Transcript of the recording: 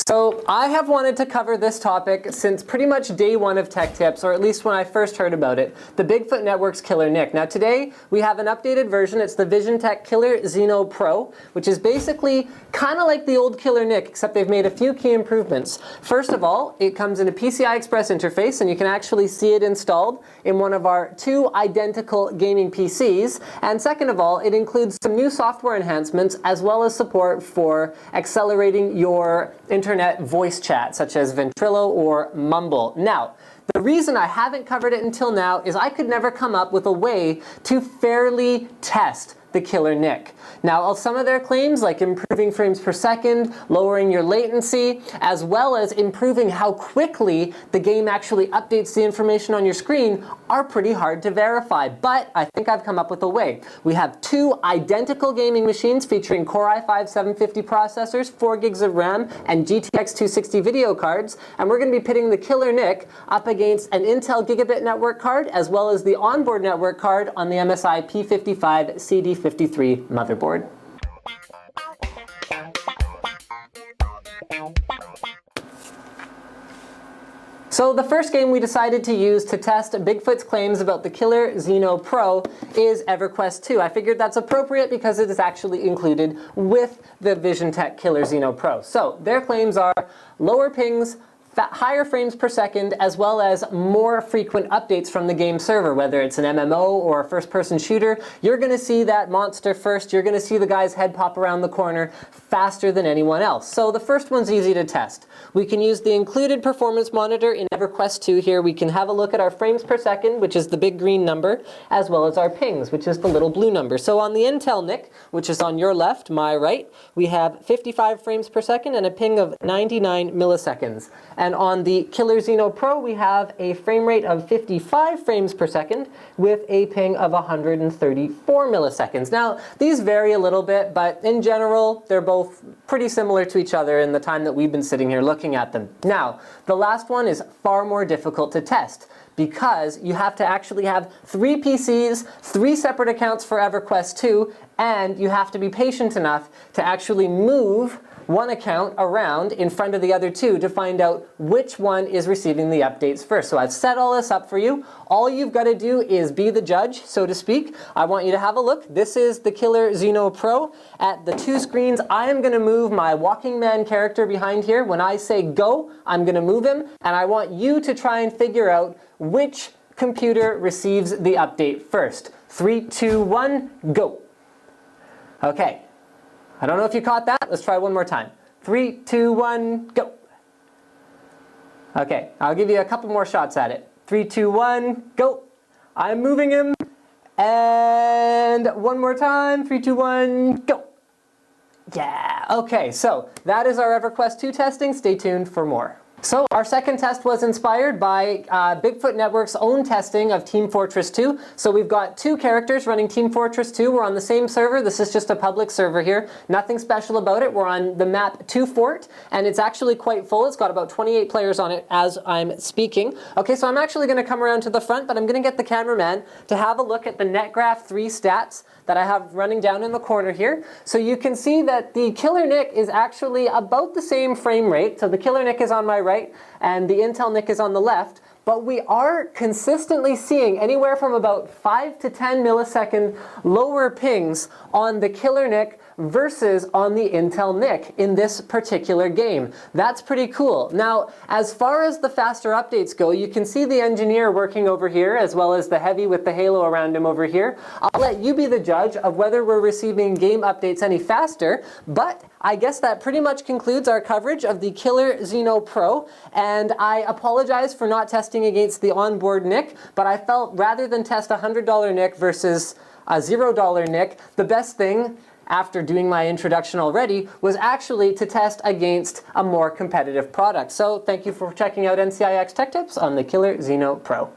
So I have wanted to cover this topic since pretty much day one of Tech Tips, or at least when I first heard about it, the Bigfoot Network's Killer NIC. Now today we have an updated version. It's the Visiontek Killer Xeno Pro, which is basically kind of like the old Killer NIC, except they've made a few key improvements. First of all, it comes in a PCI Express interface, and you can actually see it installed in one of our two identical gaming PCs. And second of all, it includes some new software enhancements as well as support for accelerating your internet voice chat, such as Ventrilo or Mumble. Now, the reason I haven't covered it until now is I could never come up with a way to fairly test the Killer NIC. Now, some of their claims, like improving frames per second, lowering your latency, as well as improving how quickly the game actually updates the information on your screen, are pretty hard to verify. But I think I've come up with a way. We have two identical gaming machines featuring Core i5-750 processors, 4 gigs of RAM, and GTX 260 video cards, and we're going to be pitting the Killer NIC up against an Intel Gigabit network card, as well as the onboard network card on the MSI P55 CD53 motherboard. So the first game we decided to use to test Bigfoot's claims about the Killer Xeno Pro is EverQuest 2. I figured that's appropriate because it is actually included with the Visiontek Killer Xeno Pro. So their claims are lower pings, higher frames per second, as well as more frequent updates from the game server. Whether it's an MMO or a first-person shooter, you're going to see that monster first. You're going to see the guy's head pop around the corner faster than anyone else. So the first one's easy to test. We can use the included performance monitor in EverQuest 2 here. We can have a look at our frames per second, which is the big green number, as well as our pings, which is the little blue number. So on the Intel NIC, which is on your left, my right, we have 55 frames per second and a ping of 99 milliseconds. And on the Killer Xeno Pro, we have a frame rate of 55 frames per second with a ping of 134 milliseconds. Now, these vary a little bit, but in general, they're both pretty similar to each other in the time that we've been sitting here looking at them. Now, the last one is far more difficult to test, because you have to actually have 3 PCs, 3 separate accounts for EverQuest 2, and you have to be patient enough to actually move one account around in front of the other two to find out which one is receiving the updates first. So I've set all this up for you. All you've got to do is be the judge, so to speak. I want you to have a look. This is the Killer Xeno Pro. At the 2 screens, I am going to move my walking man character behind here. When I say go, I'm going to move him, and I want you to try and figure out which computer receives the update first. 3, 2, 1, go. Okay. I don't know if you caught that. Let's try one more time. 3, 2, 1, go. Okay, I'll give you a couple more shots at it. 3, 2, 1, go. I'm moving him. And one more time. 3, 2, 1, go. Yeah, okay, so that is our EverQuest 2 testing. Stay tuned for more. So our second test was inspired by Bigfoot Network's own testing of Team Fortress 2. So we've got 2 characters running Team Fortress 2. We're on the same server. This is just a public server here. Nothing special about it. We're on the map 2 Fort, and it's actually quite full. It's got about 28 players on it as I'm speaking. Okay, so I'm actually going to come around to the front, but I'm going to get the cameraman to have a look at the NetGraph 3 stats that I have running down in the corner here. So you can see that the Killer NIC is actually about the same frame rate. So the Killer NIC is on my right, and the Intel NIC is on the left. But we are consistently seeing anywhere from about 5 to 10 millisecond lower pings on the Killer NIC versus on the Intel NIC in this particular game. That's pretty cool. Now, as far as the faster updates go, you can see the engineer working over here, as well as the heavy with the halo around him over here. I'll let you be the judge of whether we're receiving game updates any faster, but I guess that pretty much concludes our coverage of the Killer Xeno Pro, and I apologize for not testing against the onboard NIC, but I felt rather than test a $100 NIC versus a $0 NIC, the best thing, after doing my introduction already, was actually to test against a more competitive product. So thank you for checking out NCIX Tech Tips on the Killer Xeno Pro.